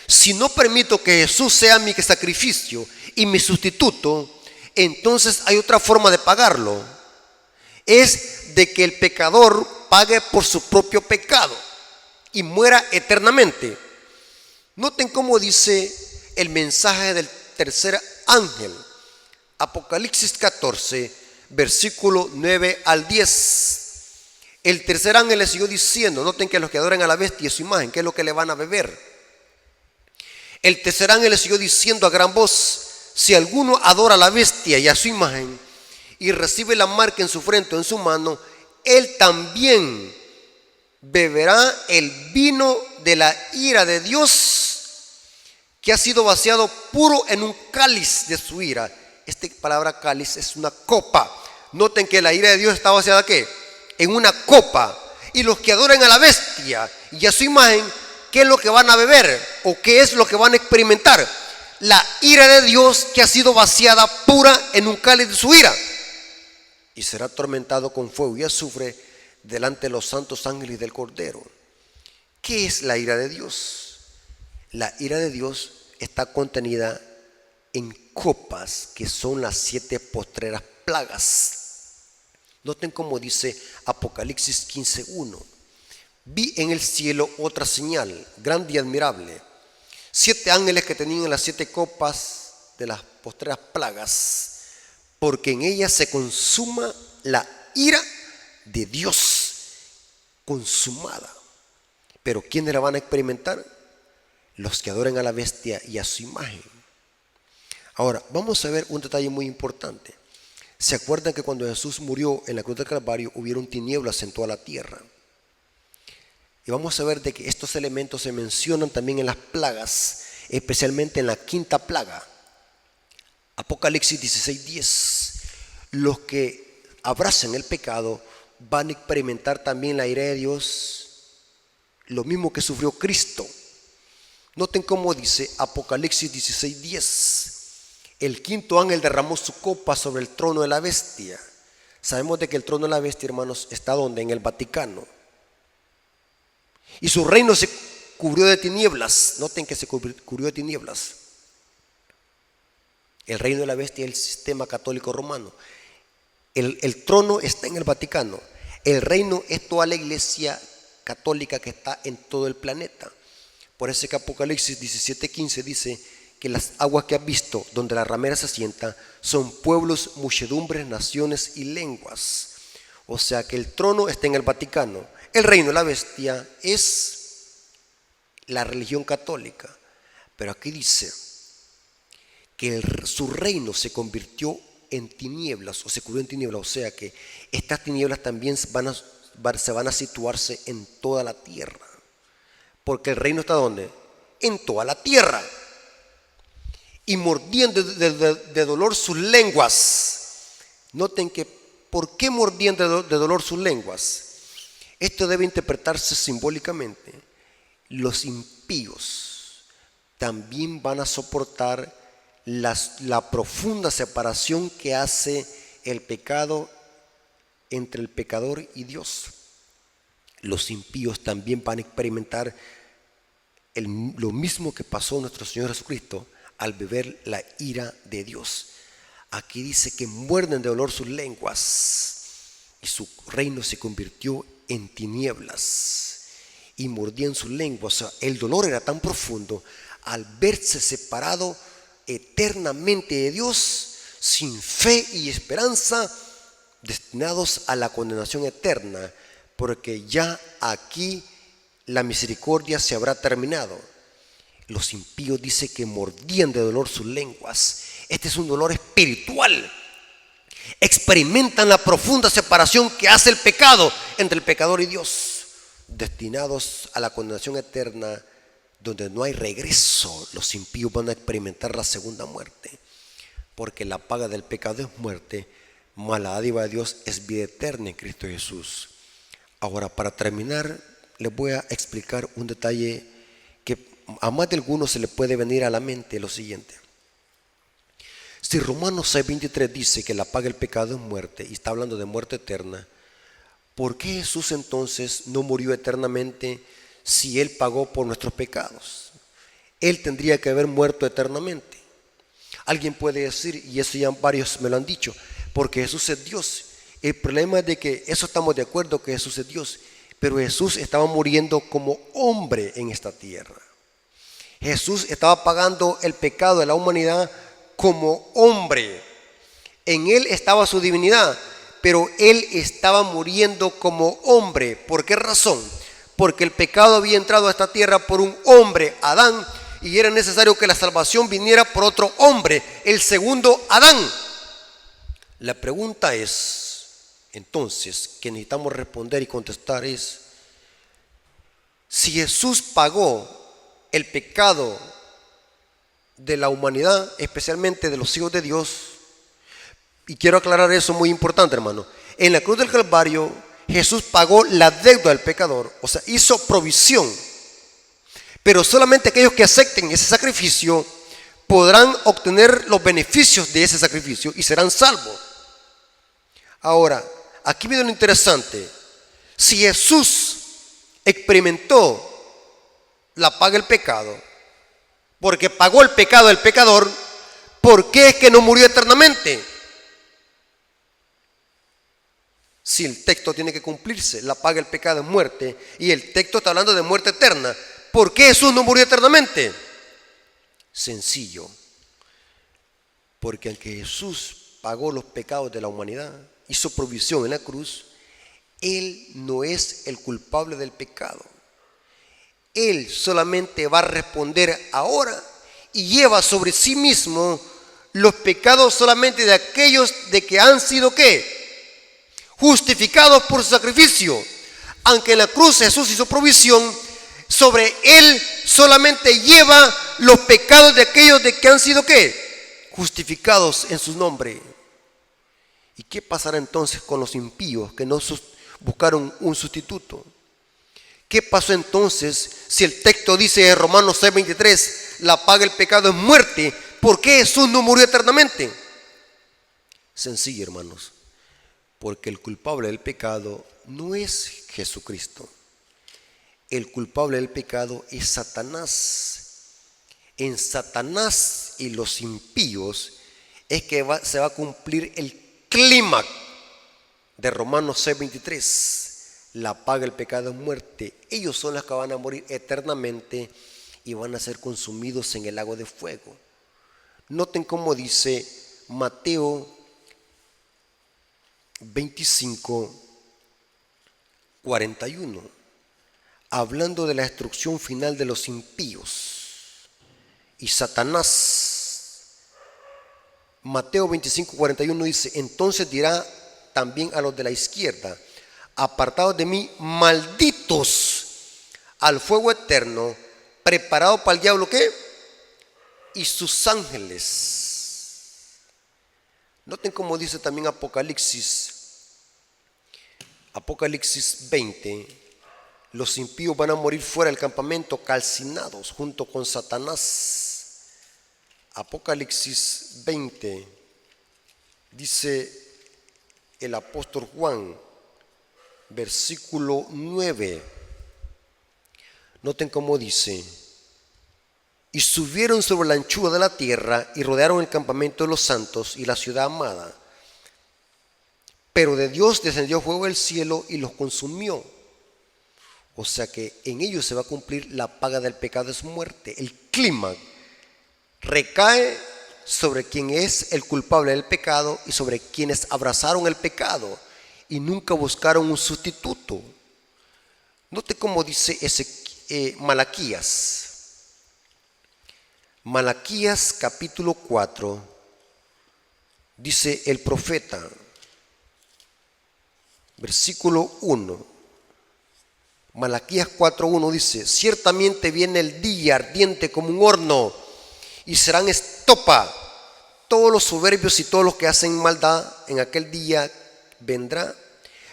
Si no permito que Jesús sea mi sacrificio y mi sustituto, entonces hay otra forma de pagarlo. Es de que el pecador pague por su propio pecado y muera eternamente. Noten cómo dice el mensaje del tercer ángel. Apocalipsis 14, versículo 9 al 10. El tercer ángel le siguió diciendo, noten que los que adoran a la bestia y a su imagen, ¿qué es lo que le van a beber? El tercer ángel le siguió diciendo a gran voz, si alguno adora a la bestia y a su imagen y recibe la marca en su frente o en su mano, él también beberá el vino de la ira de Dios, que ha sido vaciado puro en un cáliz de su ira. Esta palabra cáliz es una copa. Noten que la ira de Dios está vaciada ¿qué? En una copa. Y los que adoran a la bestia y a su imagen, ¿qué es lo que van a beber? ¿O qué es lo que van a experimentar? La ira de Dios que ha sido vaciada pura en un cáliz de su ira. Y será atormentado con fuego y azufre delante de los santos ángeles del Cordero. ¿Qué es la ira de Dios? La ira de Dios está contenida en copas, que son las 7 postreras plagas. Noten cómo dice Apocalipsis 15:1. Vi en el cielo otra señal, grande y admirable. 7 ángeles que tenían las 7 copas de las postreras plagas, porque en ellas se consuma la ira de Dios consumada. Pero ¿quiénes la van a experimentar? Los que adoren a la bestia y a su imagen. Ahora, vamos a ver un detalle muy importante. ¿Se acuerdan que cuando Jesús murió en la cruz del Calvario hubieron tinieblas en toda la tierra? Y vamos a ver de que estos elementos se mencionan también en las plagas, especialmente en la quinta plaga. Apocalipsis 16:10. Los que abracen el pecado van a experimentar también la ira de Dios, lo mismo que sufrió Cristo. Noten cómo dice Apocalipsis 16:10. El quinto ángel derramó su copa sobre el trono de la bestia. Sabemos de que el trono de la bestia, hermanos, está ¿dónde? En el Vaticano. Y su reino se cubrió de tinieblas. Noten que se cubrió de tinieblas. El reino de la bestia es el sistema católico romano. El trono está en el Vaticano. El reino es toda la iglesia católica que está en todo el planeta. Por eso que Apocalipsis 17:15 dice que las aguas que has visto, donde la ramera se sienta, son pueblos, muchedumbres, naciones y lenguas. O sea que el trono está en el Vaticano. El reino de la bestia es la religión católica. Pero aquí dice que su reino se convirtió en tinieblas, o se cubrió en tinieblas. O sea que estas tinieblas también se van a situarse en toda la tierra. Porque el reino está ¿dónde? En toda la tierra. Y mordían de dolor sus lenguas. Noten que, ¿por qué mordían de dolor sus lenguas? Esto debe interpretarse simbólicamente. Los impíos, también van a soportar la profunda separación que hace el pecado entre el pecador y Dios. Los impíos también van a experimentar lo mismo que pasó a nuestro Señor Jesucristo al beber la ira de Dios. Aquí dice que muerden de dolor sus lenguas y su reino se convirtió en tinieblas y mordían sus lenguas. O sea, el dolor era tan profundo al verse separado eternamente de Dios, sin fe y esperanza, destinados a la condenación eterna, porque ya aquí la misericordia se habrá terminado. Los impíos dice que mordían de dolor sus lenguas. Este es un dolor espiritual. Experimentan la profunda separación que hace el pecado entre el pecador y Dios, destinados a la condenación eterna, donde no hay regreso. Los impíos van a experimentar la segunda muerte, porque la paga del pecado es muerte, mas la dádiva de Dios es vida eterna en Cristo Jesús. Ahora, para terminar, les voy a explicar un detalle que a más de algunos se le puede venir a la mente: lo siguiente. Si Romanos 6:23 dice que la paga del pecado es muerte, y está hablando de muerte eterna, ¿por qué Jesús entonces no murió eternamente si Él pagó por nuestros pecados? Él tendría que haber muerto eternamente. Alguien puede decir, y eso ya varios me lo han dicho, porque Jesús es Dios. El problema es de que eso estamos de acuerdo, que Jesús es Dios, pero Jesús estaba muriendo como hombre en esta tierra. Jesús estaba pagando el pecado de la humanidad como hombre. En Él estaba su divinidad, pero Él estaba muriendo como hombre. ¿Por qué razón? Porque el pecado había entrado a esta tierra por un hombre, Adán, y era necesario que la salvación viniera por otro hombre, el segundo Adán. La pregunta es, entonces, que necesitamos responder y contestar es: si Jesús pagó el pecado de la humanidad, especialmente de los hijos de Dios, y quiero aclarar eso muy importante, hermano, en la cruz del Calvario Jesús pagó la deuda del pecador, o sea, hizo provisión, pero solamente aquellos que acepten ese sacrificio podrán obtener los beneficios de ese sacrificio y serán salvos. Ahora, aquí viene lo interesante: si Jesús experimentó la paga del pecado, porque pagó el pecado del pecador, ¿por qué es que no murió eternamente? Si el texto tiene que cumplirse, la paga del pecado es muerte, y el texto está hablando de muerte eterna, ¿por qué Jesús no murió eternamente? Sencillo, porque aunque Jesús pagó los pecados de la humanidad, hizo provisión en la cruz, Él no es el culpable del pecado. Él solamente va a responder ahora y lleva sobre sí mismo los pecados solamente de aquellos de que han sido ¿qué? Justificados por su sacrificio. Aunque en la cruz Jesús hizo provisión, sobre Él solamente lleva los pecados de aquellos de que han sido ¿qué? Justificados en su nombre. ¿Y qué pasará entonces con los impíos que no buscaron un sustituto? ¿Qué pasó entonces si el texto dice en Romanos 6:23, la paga del pecado es muerte? ¿Por qué Jesús no murió eternamente? Sencillo, hermanos, porque el culpable del pecado no es Jesucristo. El culpable del pecado es Satanás. En Satanás y los impíos es que se va a cumplir el clímax de Romanos 6:23. La paga del pecado es muerte. Ellos son los que van a morir eternamente y van a ser consumidos en el lago de fuego. Noten cómo dice Mateo 25:41, hablando de la destrucción final de los impíos y Satanás. Mateo 25:41 dice: entonces dirá también a los de la izquierda: apartados de mí, malditos, al fuego eterno, preparado para el diablo, ¿qué? Y sus ángeles. Noten cómo dice también Apocalipsis 20, Los impíos van a morir fuera del campamento, calcinados junto con Satanás. Apocalipsis 20, dice el apóstol Juan, versículo 9. Noten cómo dice: y subieron sobre la anchura de la tierra y rodearon el campamento de los santos y la ciudad amada. Pero de Dios descendió fuego del cielo y los consumió. O sea que en ellos se va a cumplir la paga del pecado, es muerte. El clima recae sobre quien es el culpable del pecado y sobre quienes abrazaron el pecado y nunca buscaron un sustituto. Note cómo dice Malaquías. Malaquías capítulo 4, dice el profeta, versículo 1. Malaquías 4:1 dice: ciertamente viene el día ardiente como un horno, y serán estopa todos los soberbios y todos los que hacen maldad. En aquel día vendrá,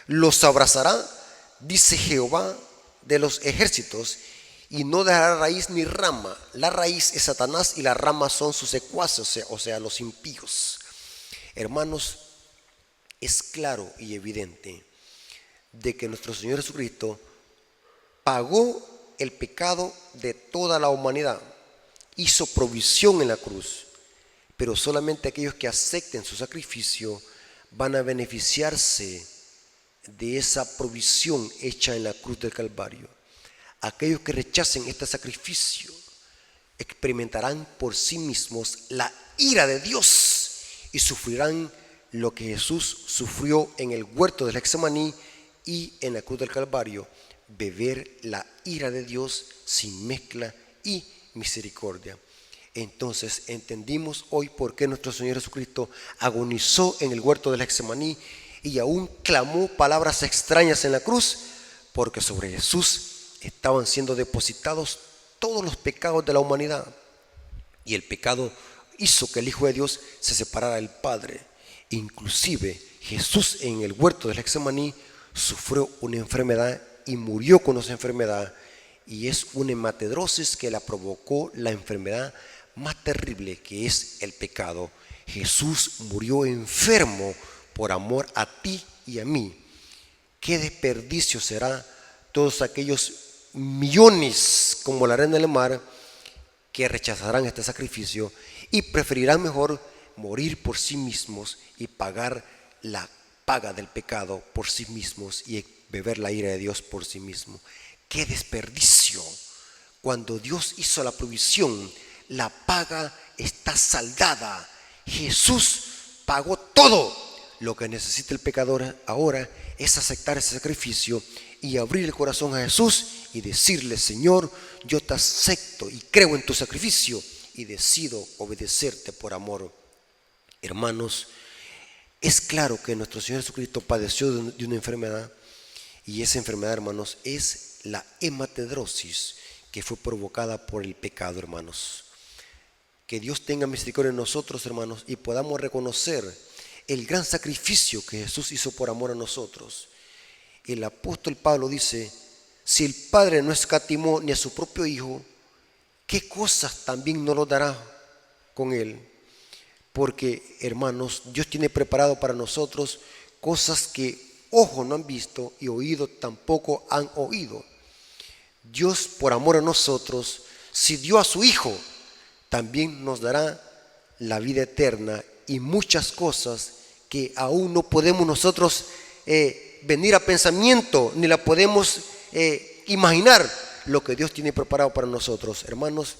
los abrazará, dice Jehová de los ejércitos, y no dejará raíz ni rama. La raíz es Satanás y la rama son sus secuaces, o sea, los impíos. Hermanos, es claro y evidente de que nuestro Señor Jesucristo pagó el pecado de toda la humanidad, hizo provisión en la cruz, pero solamente aquellos que acepten su sacrificio van a beneficiarse de esa provisión hecha en la cruz del Calvario. Aquellos que rechacen este sacrificio experimentarán por sí mismos la ira de Dios y sufrirán lo que Jesús sufrió en el huerto del Getsemaní y en la cruz del Calvario: beber la ira de Dios sin mezcla y misericordia. Entonces entendimos hoy por qué nuestro Señor Jesucristo agonizó en el huerto del Getsemaní y aún clamó palabras extrañas en la cruz, porque sobre Jesús estaban siendo depositados todos los pecados de la humanidad, y el pecado hizo que el Hijo de Dios se separara del Padre. Inclusive Jesús en el huerto del Getsemaní sufrió una enfermedad y murió con esa enfermedad, y es una hematedrosis que la provocó la enfermedad más terrible, que es el pecado. Jesús murió enfermo por amor a ti y a mí. Qué desperdicio será todos aquellos millones como la arena del mar que rechazarán este sacrificio y preferirán mejor morir por sí mismos y pagar la paga del pecado por sí mismos y beber la ira de Dios por sí mismo. ¡Qué desperdicio! Cuando Dios hizo la provisión, la paga está saldada. Jesús pagó todo. Lo que necesita el pecador ahora es aceptar ese sacrificio y abrir el corazón a Jesús y decirle: Señor, yo te acepto y creo en tu sacrificio y decido obedecerte por amor. Hermanos, es claro que nuestro Señor Jesucristo padeció de una enfermedad, y esa enfermedad, hermanos, es la hematedrosis, que fue provocada por el pecado, hermanos. Que Dios tenga misericordia en nosotros, hermanos, y podamos reconocer el gran sacrificio que Jesús hizo por amor a nosotros. El apóstol Pablo dice: si el Padre no escatimó ni a su propio Hijo, ¿qué cosas también no lo dará con Él? Porque, hermanos, Dios tiene preparado para nosotros cosas que ojos no han visto y oídos tampoco han oído. Dios, por amor a nosotros, si dio a su Hijo, también nos dará la vida eterna y muchas cosas que aún no podemos nosotros venir a pensamiento, ni la podemos imaginar lo que Dios tiene preparado para nosotros. Hermanos,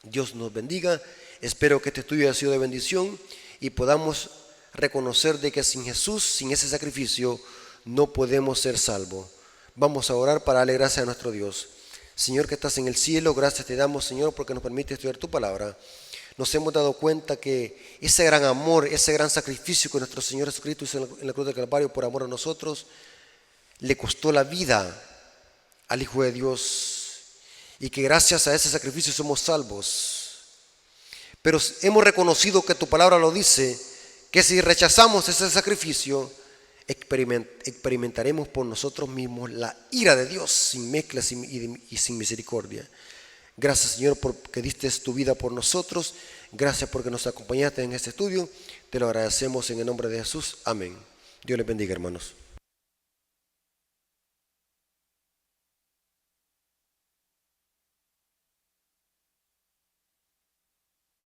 Dios nos bendiga. Espero que este estudio haya sido de bendición y podamos reconocer de que sin Jesús, sin ese sacrificio, no podemos ser salvos. Vamos a orar para darle gracias a nuestro Dios. Señor que estás en el cielo, gracias te damos, Señor, porque nos permite estudiar tu palabra. Nos hemos dado cuenta que ese gran amor, ese gran sacrificio que nuestro Señor Jesucristo hizo en la cruz del Calvario por amor a nosotros, le costó la vida al Hijo de Dios, y que gracias a ese sacrificio somos salvos. Pero hemos reconocido que tu palabra lo dice, que si rechazamos ese sacrificio, experimentaremos por nosotros mismos la ira de Dios sin mezcla y sin misericordia. Gracias, Señor, porque diste tu vida por nosotros. Gracias porque nos acompañaste en este estudio. Te lo agradecemos en el nombre de Jesús. Amén. Dios les bendiga, hermanos.